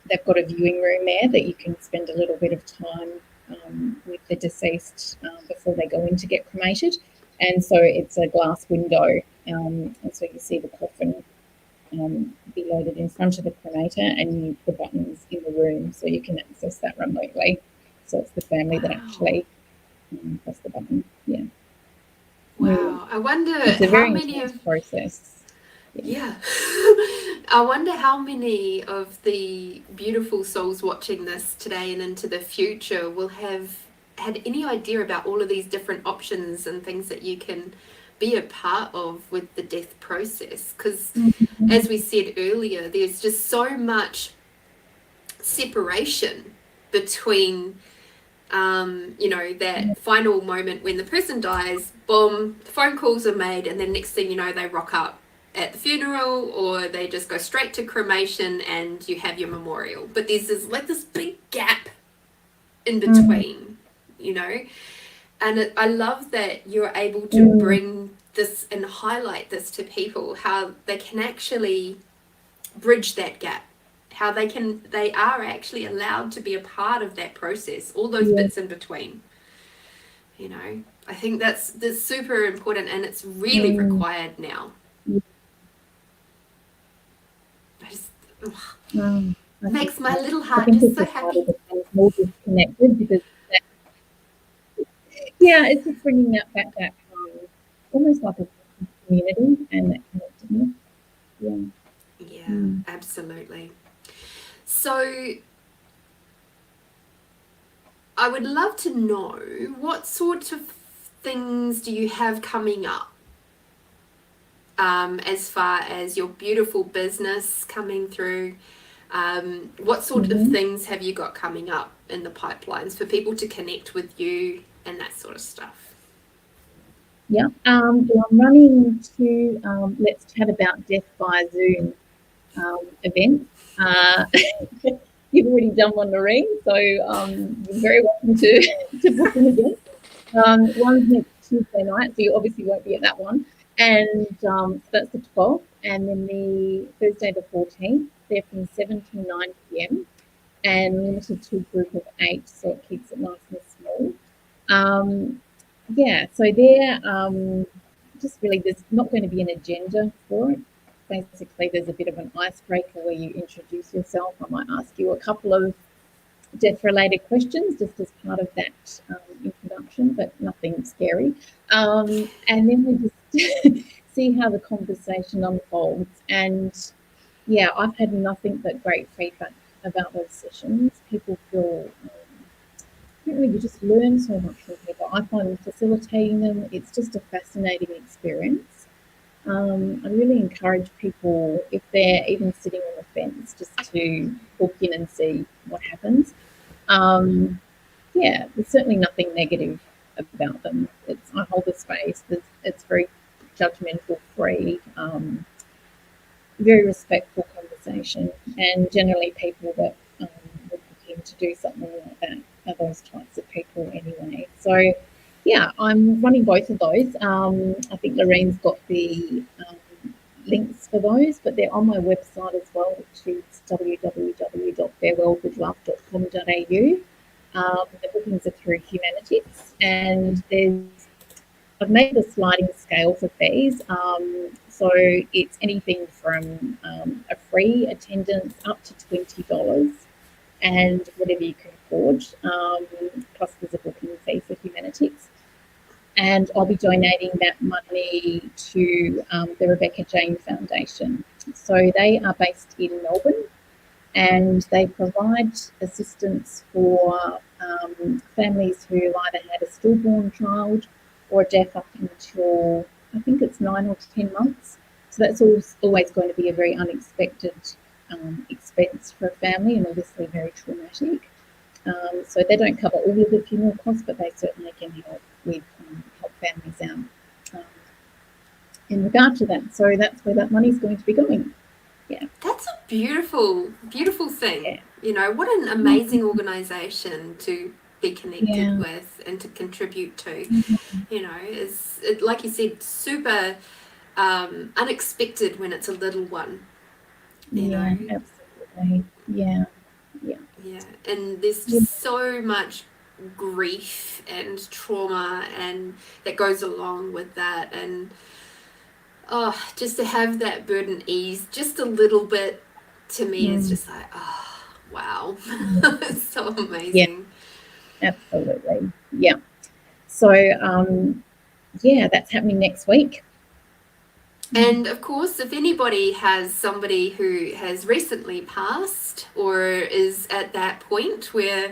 they've got a viewing room there that you can spend a little bit of time with the deceased before they go in to get cremated. And so it's a glass window, and so you see the coffin be loaded in front of the cremator, and the buttons in the room, so you can access that remotely. So it's the family that actually press the button. Yeah. Wow. I wonder it's a very intense process. Yeah. I wonder how many of the beautiful souls watching this today and into the future will have had any idea about all of these different options and things that you can be a part of with the death process, because as we said earlier, there's just so much separation between that final moment when the person dies, boom, the phone calls are made, and then next thing you know, they rock up at the funeral, or they just go straight to cremation and you have your memorial. But there's this big gap in between, and I love that you're able to bring this and highlight this to people, how they can actually bridge that gap, how they are actually allowed to be a part of that process, all those bits in between. I think that's super important, and it's really required now. Makes my little heart just so happy. More disconnected, because it's just bringing that back almost like a community and that connectedness. Absolutely. So I would love to know, what sort of things do you have coming up, as far as your beautiful business coming through? What sort of things have you got coming up in the pipelines for people to connect with you and that sort of stuff? I'm running 2 Let's Chat About Death via Zoom events. You've already done one, Lorene, so you're very welcome to book them again. One's next Tuesday night, so you obviously won't be at that one. And so that's the 12th, and then the Thursday the 14th, they're from 7 to 9 p.m. and limited to a group of 8, so it keeps it nice and small. So they're just really, there's not going to be an agenda for it. Basically, there's a bit of an icebreaker where you introduce yourself. I might ask you a couple of death-related questions just as part of that introduction, but nothing scary. And then we just see how the conversation unfolds. And I've had nothing but great feedback about those sessions. People feel you just learn so much from people. I find facilitating them, it's just a fascinating experience. I really encourage people, if they're even sitting on the fence, just to book in and see what happens. There's certainly nothing negative about them. I hold the space. It's very judgmental free, very respectful conversation, and generally people that would book in to do something like that are those types of people anyway. So I'm running both of those. I think Lorene's got the links for those, but they're on my website as well, which is www.farewellgoodlove.com.au. The bookings are through Humanities, and I've made a sliding scale for fees. So it's anything from a free attendance up to $20, and whatever you can afford, plus there's a booking fee for Humanities. And I'll be donating that money to the Rebecca Jane Foundation. So they are based in Melbourne, and they provide assistance for families who either had a stillborn child or a death up until, I think it's 9 or 10 months. So that's always going to be a very unexpected expense for a family, and obviously very traumatic. So they don't cover all of the funeral costs, but they certainly can help families out in regard to that. So that's where that money's going to be going. That's a beautiful thing. What an amazing organisation to be connected with and to contribute to. Is it, like you said, super unexpected when it's a little one. Absolutely. Yeah, and there's just so much grief and trauma and that goes along with that, and just to have that burden eased just a little bit, to me is just like, wow. It's so amazing. Absolutely. So that's happening next week. And of course, if anybody has somebody who has recently passed or is at that point where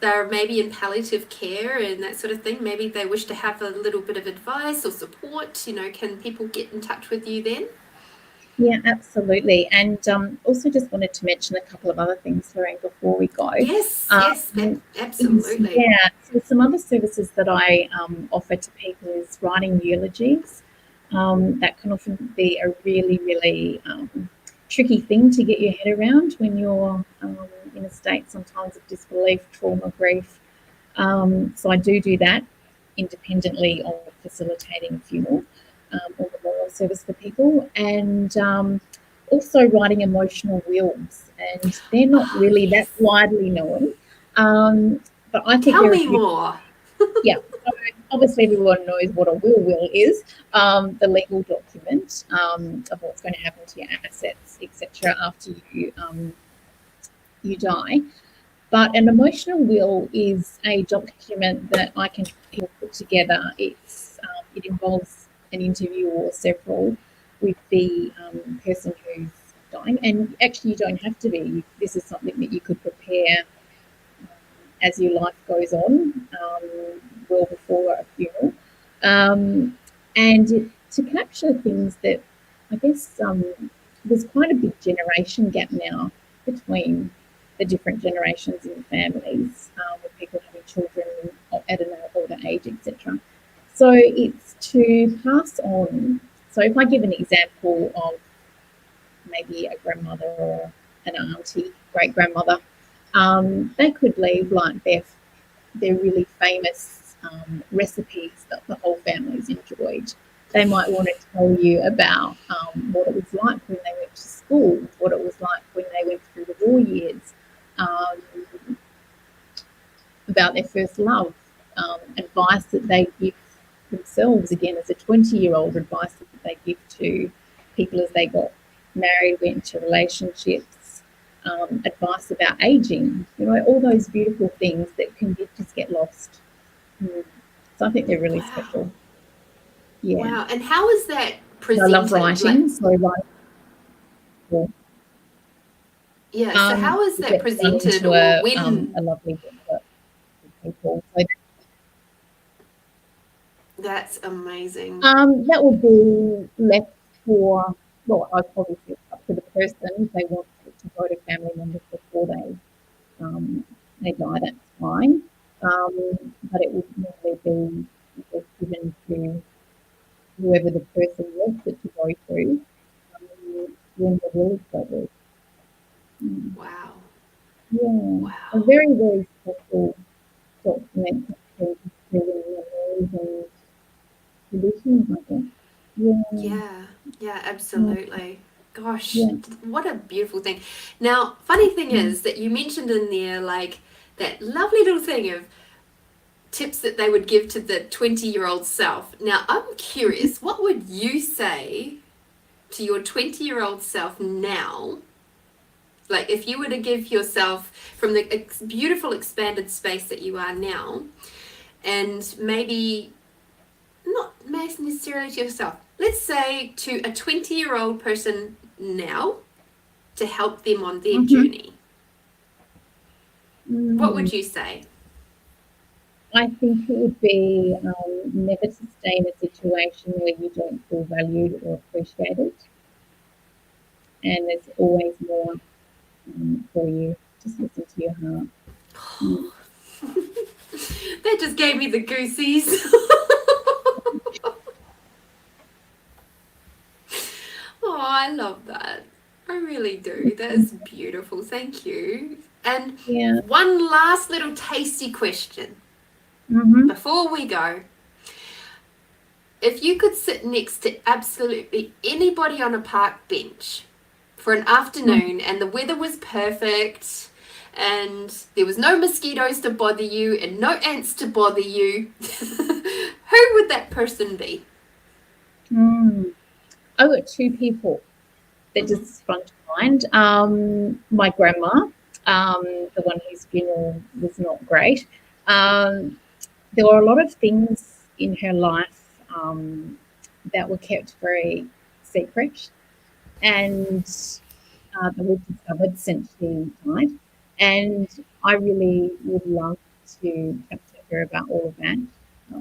they're maybe in palliative care and that sort of thing, maybe they wish to have a little bit of advice or support, can people get in touch with you then? Yeah, absolutely. And also just wanted to mention a couple of other things, Lorene, before we go. Yes, absolutely. So some other services that I offer to people is writing eulogies. That can often be a really, really tricky thing to get your head around when you're in a state sometimes of disbelief, trauma, grief. So I do that independently of facilitating a funeral or memorial service for people, and also writing emotional wills. And they're not really that widely known, but I think Tell me more. Yeah, so obviously everyone knows what a will is, the legal document of what's going to happen to your assets, etc., after you die. But an emotional will is a document that I can put together. It involves an interview or several with the person who's dying, and actually you don't have to be. This is something that you could prepare as your life goes on, well before a funeral, and to capture things that I guess there's quite a big generation gap now between the different generations in families, with people having children at an older age, etc. So it's to pass on. So if I give an example of maybe a grandmother or an auntie, great grandmother, they could leave like their really famous recipes that the whole family's enjoyed. They might want to tell you about what it was like when they went to school, what it was like when they went through the war years, about their first love, advice that they give themselves, again, as a 20-year-old, advice that they give to people as they got married, went into relationships, advice about aging, all those beautiful things that can just get lost. So I think they're really special. Yeah. Wow. And how is that presented? I love writing, so yeah. So how is that presented, or when? A lovely book for people. So that's amazing. That would be left for, well, I'd probably feel up to the person if they want to go to family members before they die. That's fine, but it would normally be given to whoever the person wants it to go to when the will is covered. Wow. Yeah. Wow. A very, very special document to memories and traditions, I guess. Yeah, absolutely. Gosh, what a beautiful thing. Now, funny thing is that you mentioned in there, like, that lovely little thing of tips that they would give to the 20-year-old self. Now, I'm curious, what would you say to your 20-year-old self now? Like, if you were to give yourself from the beautiful expanded space that you are now, and maybe not necessarily to yourself, let's say to a 20-year-old person now, to help them on their journey, what would you say? I think it would be never to stay in a situation where you don't feel valued or appreciated, and there's always more for you. Just listen to your heart. That just gave me the goosies. Oh, I love that. I really do. That is beautiful. Thank you. And one last little tasty question before we go. If you could sit next to absolutely anybody on a park bench for an afternoon and the weather was perfect and there was no mosquitoes to bother you and no ants to bother you, who would that person be? I've got two people that just sprung to mind. My grandma, the one whose funeral was not great. There were a lot of things in her life that were kept very secret, and that were discovered since she died. And I really would love to chat to her about all of that. Her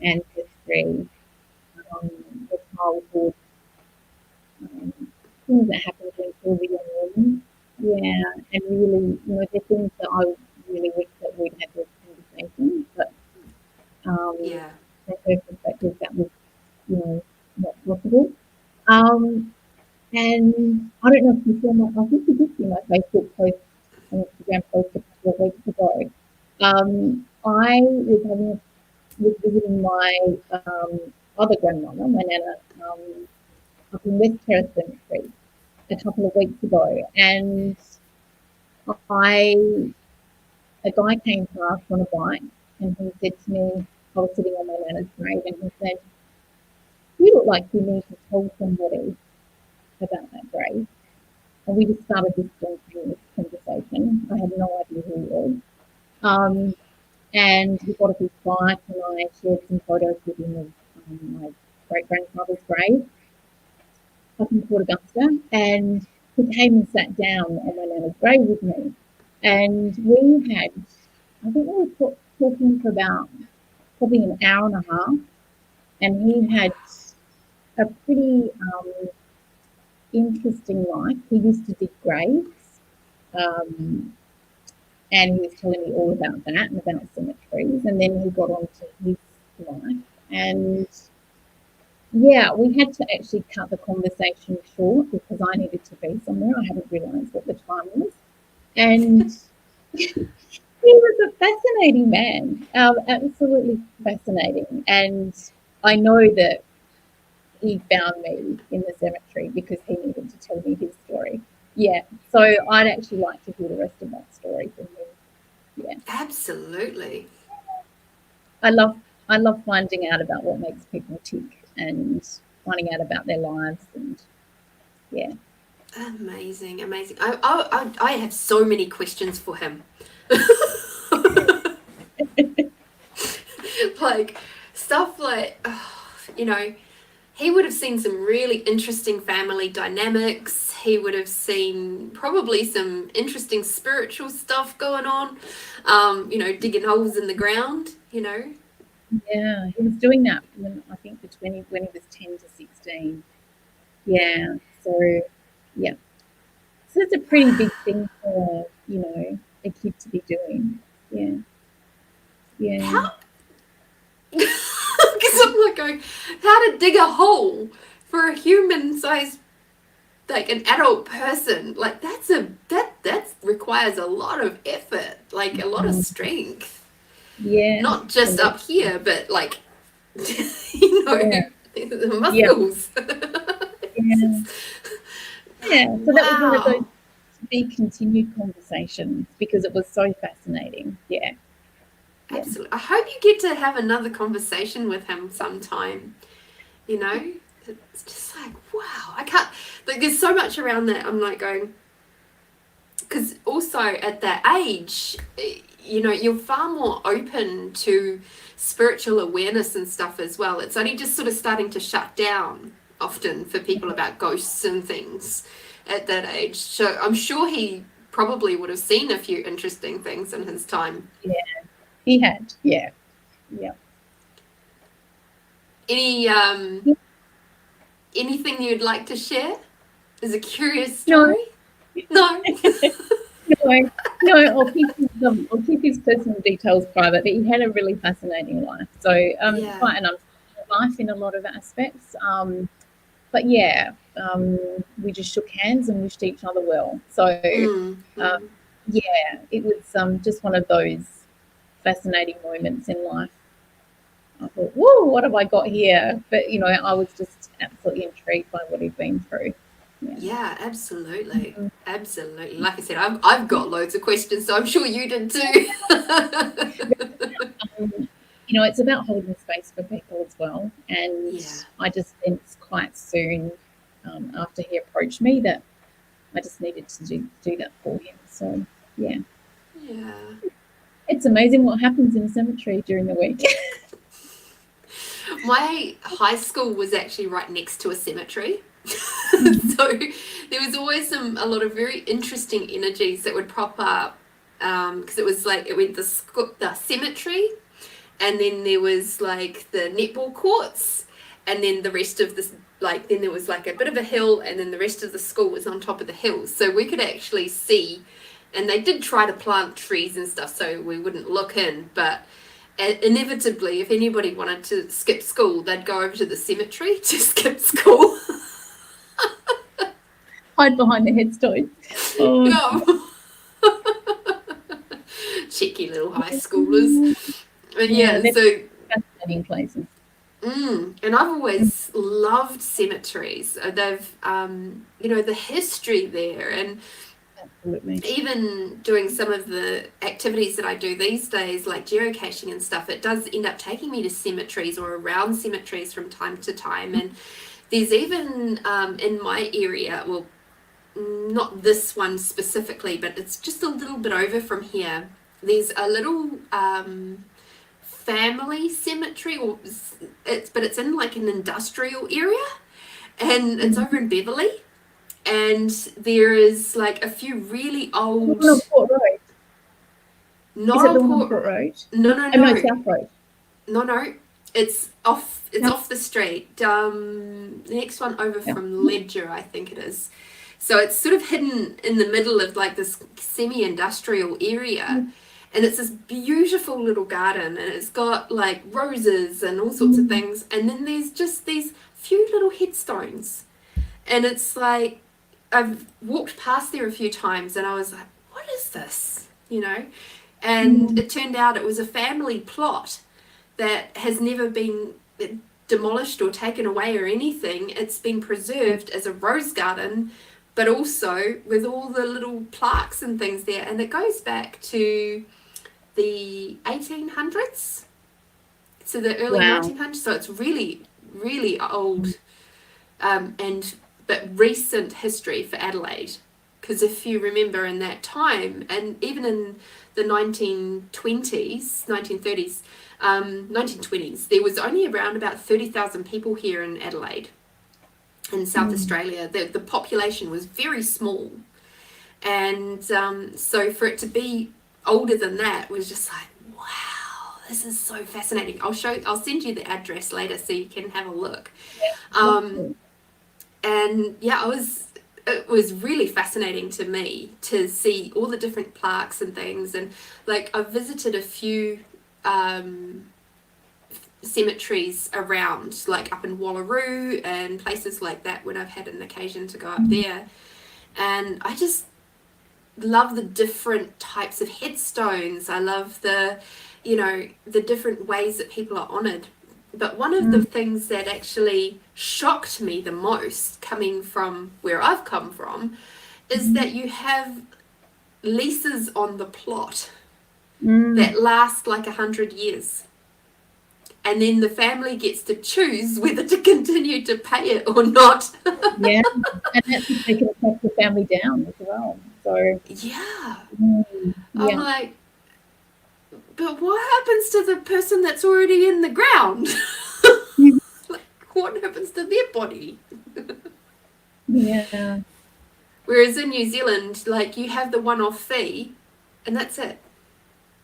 ancestry, her childhood, things that happened when she was a young woman. Yeah, and really, the things that I really wish that we'd had this conversation, but from her perspective, that was, not possible. And I don't know if you saw I think you did see my Facebook post and Instagram post a couple of weeks ago. I was visiting my other grandmother, my nana, up in West Terrace Cemetery a couple of weeks ago, and a guy came past on a bike, and he said to me, I was sitting on my nana's grave, and he said, "You look like you need to tell somebody about that grave." And we just started this spontaneous conversation. I had no idea who he was. And he got off his bike, and I shared some photos with him of my great-grandfather's grave up in Port Augusta. And he came and sat down on my nana's grave with me. And we had, I think we were talking for about probably an hour and a half. And he had a pretty interesting life. He used to dig graves. And he was telling me all about that and about cemeteries. And then he got on to his life. And yeah, we had to actually cut the conversation short because I needed to be somewhere. I hadn't realised what the time was. And he was a fascinating man, absolutely fascinating. And I know that he found me in the cemetery because he needed to tell me his story. Yeah, so I'd actually like to hear the rest of that story from him. Yeah, absolutely. I love finding out about what makes people tick and finding out about their lives, and yeah. Amazing. I have so many questions for him. Like stuff like, he would have seen some really interesting family dynamics. He would have seen probably some interesting spiritual stuff going on, digging holes in the ground, Yeah, he was doing that when he was 10 to 16. Yeah, so, yeah. So it's a pretty big thing for, a kid to be doing. Yeah. Yeah. Because I'm like going, how to dig a hole for a human-sized, like an adult person, like that requires a lot of effort, like a lot of strength. Yeah. Not just up here, but like, the muscles. Yeah. Yeah. So that was one of those to be continued conversations because it was so fascinating. Yeah. Absolutely. I hope you get to have another conversation with him sometime. It's just like, wow, I can't, like, there's so much around that. I'm like going, because also at that age, you're far more open to spiritual awareness and stuff as well. It's only just sort of starting to shut down often for people about ghosts and things at that age. So I'm sure he probably would have seen a few interesting things in his time. Yeah, he had. Yeah. Anything you'd like to share? Is a curious story? No. No, I'll keep his personal details private, but he had a really fascinating life. So quite an unfortunate life in a lot of aspects. But yeah, we just shook hands and wished each other well. So yeah, it was just one of those fascinating moments in life. I thought, whoa, what have I got here? But I was just absolutely intrigued by what he'd been through. Yeah, absolutely. Absolutely. Like I said, I've got loads of questions, so I'm sure you did too. It's about holding space for people as well. And I just sensed quite soon after he approached me that I just needed to do that for him. So, yeah. Yeah. It's amazing what happens in a cemetery during the week. My high school was actually right next to a cemetery. So there was always a lot of very interesting energies that would pop up because it was like it went the cemetery, and then there was like the netball courts, and then the rest of this, like then there was like a bit of a hill, and then the rest of the school was on top of the hill, so we could actually see. And they did try to plant trees and stuff so we wouldn't look in, but inevitably, if anybody wanted to skip school, they'd go over to the cemetery to skip school. Hide behind the headstone. Oh. Yeah. Cheeky little high schoolers. And yeah, so fascinating places. And I've always loved cemeteries. They've, the history there, and absolutely. Even doing some of the activities that I do these days, like geocaching and stuff, it does end up taking me to cemeteries or around cemeteries from time to time. And there's even in my area, well, not this one specifically, but it's just a little bit over from here. There's a little family cemetery, but it's in like an industrial area, and it's over in Beverley. And there is like a few really old. On Port Road. Not is it the on one on Port Road? No. No, South Road. No. It's off. It's off the street. The next one over from Ledger, I think it is. So it's sort of hidden in the middle of like this semi-industrial area, and it's this beautiful little garden, and it's got like roses and all sorts of things. And then there's just these few little headstones, and it's like. I've walked past there a few times and I was like, what is this? And it turned out it was a family plot that has never been demolished or taken away or anything. It's been preserved as a rose garden, but also with all the little plaques and things there. And it goes back to the 1800s, so the early 1900s. So it's really, really old. But recent history for Adelaide, because if you remember in that time, and even in the 1920s, 1930s, 1920s, there was only around about 30,000 people here in Adelaide, in South Australia. The population was very small, and so for it to be older than that was just like, wow, this is so fascinating. I'll send you the address later so you can have a look. And yeah, it was really fascinating to me to see all the different plaques and things. And like I've visited a few cemeteries around, like up in Wallaroo and places like that when I've had an occasion to go up there. And I just love the different types of headstones. I love the different ways that people are honoured. But one of the things that actually shocked me the most, coming from where I've come from, is that you have leases on the plot that last like 100 years. And then the family gets to choose whether to continue to pay it or not. Yeah, and that's if they can take the family down as well. So yeah. I'm like, but what happens to the person that's already in the ground? Like, what happens to their body? Yeah. Whereas in New Zealand, like, you have the one-off fee, and that's it.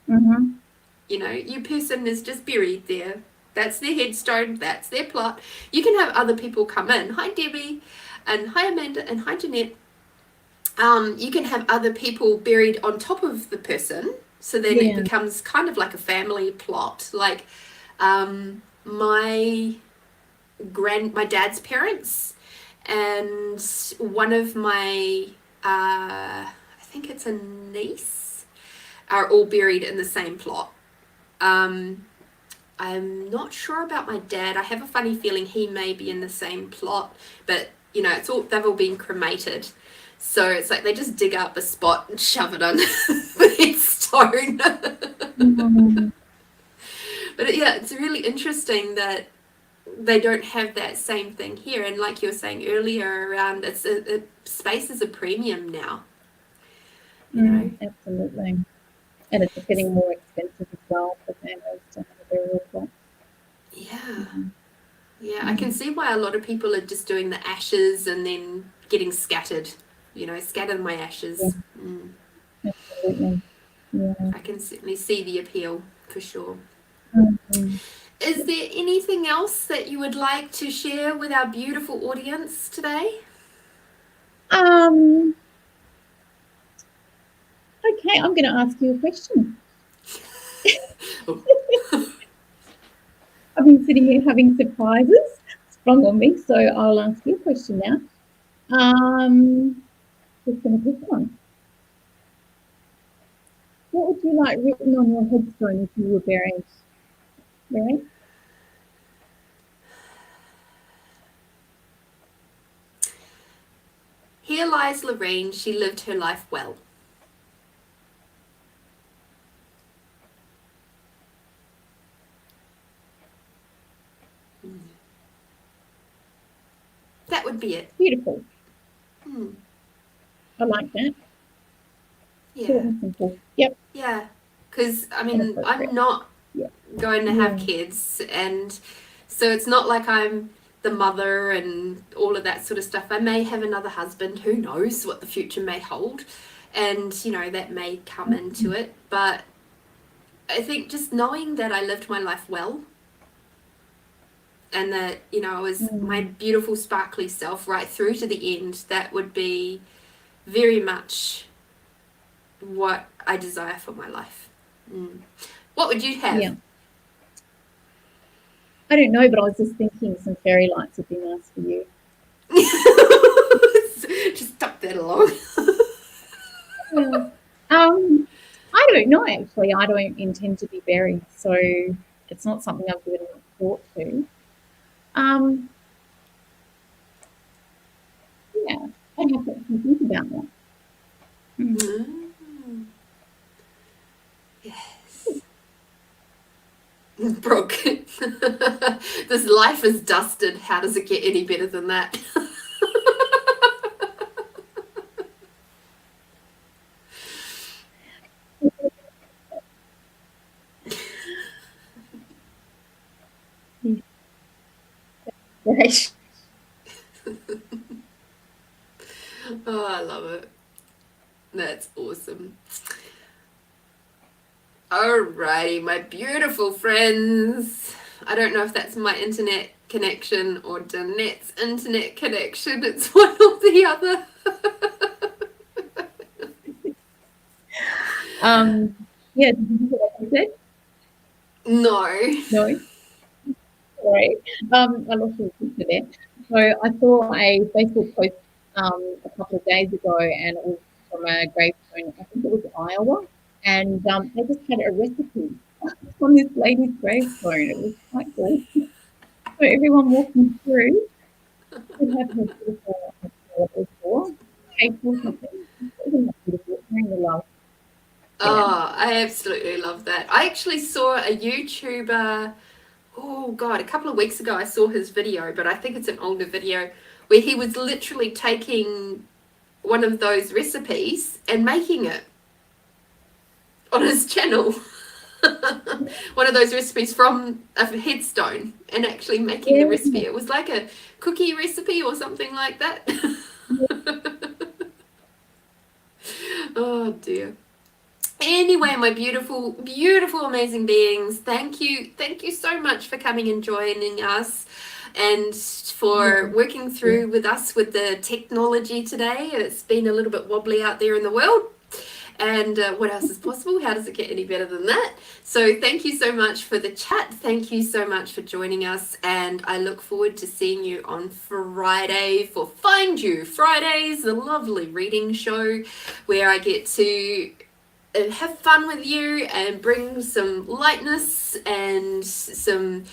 Your person is just buried there. That's their headstone. That's their plot. You can have other people come in. Hi, Debbie, and hi, Amanda, and hi, Danette. You can have other people buried on top of the person. So then it becomes kind of like a family plot. Like my dad's parents and one of my, I think it's a niece, are all buried in the same plot. I'm not sure about my dad. I have a funny feeling he may be in the same plot, but they've all been cremated. So it's like they just dig up a spot and shove it on the headstone. But yeah, it's really interesting that they don't have that same thing here. And like you were saying earlier, around space is a premium now. Absolutely. And it's getting more expensive as well for families to have a burial plot. Yeah. Yeah, I can see why a lot of people are just doing the ashes and then getting scattered. Scatter my ashes. Yeah. Absolutely. I can certainly see the appeal for sure. Mm-hmm. Is there anything else that you would like to share with our beautiful audience today? Okay, I'm going to ask you a question. I've been sitting here having surprises sprung on me, so I'll ask you a question now. Just going to pick one. What would you like written on your headstone if you were buried? Right? Here lies Lorene, she lived her life well. That would be it. Beautiful. Hmm. I like that. Yeah. Short and simple. Yep. Yeah. Because, I mean, I'm not going to have kids, and so it's not like I'm the mother and all of that sort of stuff. I may have another husband. Who knows what the future may hold? And, you know, that may come into it. But I think just knowing that I lived my life well, and that, you know, I was my beautiful sparkly self right through to the end, that would be very much what I desire for my life. What would you have? Yeah. I don't know, but I was just thinking some fairy lights would be nice for you. Just tuck that along. Yeah. I don't know, actually. I don't intend to be buried, so it's not something I've given much thought to. Yeah, I have to think about that. Yes. Brooke, this life is dusted. How does it get any better than that? Right. Oh, I love it. That's awesome. Alrighty, my beautiful friends. I don't know if that's my internet connection or Danette's internet connection. It's one or the other. Yeah, did you hear what I said? No. No? Sorry. I lost your picture there. So I saw a Facebook post a couple of days ago, and it was from a gravestone, I think it was Iowa, and they just had a recipe on this lady's gravestone. It was quite cool. So everyone walking through would have a beautiful, I don't know what it was for, cake or something. Isn't that beautiful? Hearing the love. Oh, I absolutely love that. I actually saw a YouTuber, oh God, a couple of weeks ago I saw his video, but I think it's an older video, where he was literally taking one of those recipes and making it on his channel. One of those recipes from a headstone and actually making the recipe. It was like a cookie recipe or something like that. Oh dear. Anyway, my beautiful, beautiful, amazing beings, thank you so much for coming and joining us, and for working through with us with the technology today. It's been a little bit wobbly out there in the world, and what else is possible? How does it get any better than that? So thank you so much for the chat. Thank you so much for joining us, and I look forward to seeing you on Friday for Find You Fridays, the lovely reading show where I get to have fun with you and bring some lightness and some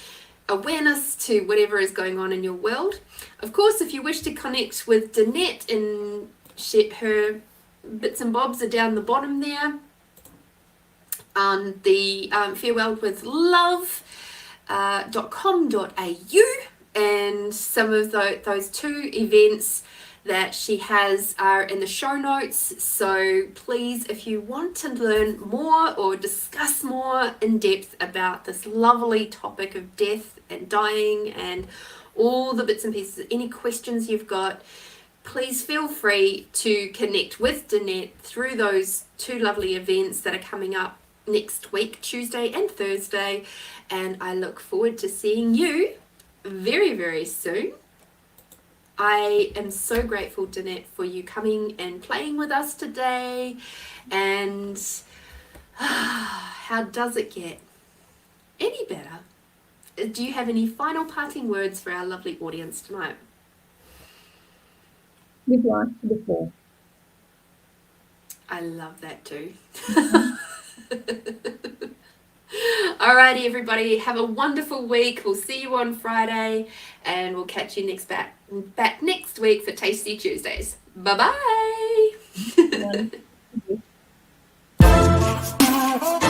awareness to whatever is going on in your world. Of course, if you wish to connect with Danette, and her bits and bobs are down the bottom there. The farewellwithlove.com.au, and some of those two events that she has are in the show notes. So please, if you want to learn more or discuss more in depth about this lovely topic of death and dying and all the bits and pieces, any questions you've got, please feel free to connect with Danette through those 2 lovely events that are coming up next week, Tuesday and Thursday, and I look forward to seeing you very, very soon. I am so grateful, Danette, for you coming and playing with us today. And how does it get any better? Do you have any final parting words for our lovely audience tonight? Live life to the full. I love that too. Alrighty, everybody, have a wonderful week. We'll see you on Friday, and we'll catch you back next week for Tasty Tuesdays. Bye bye.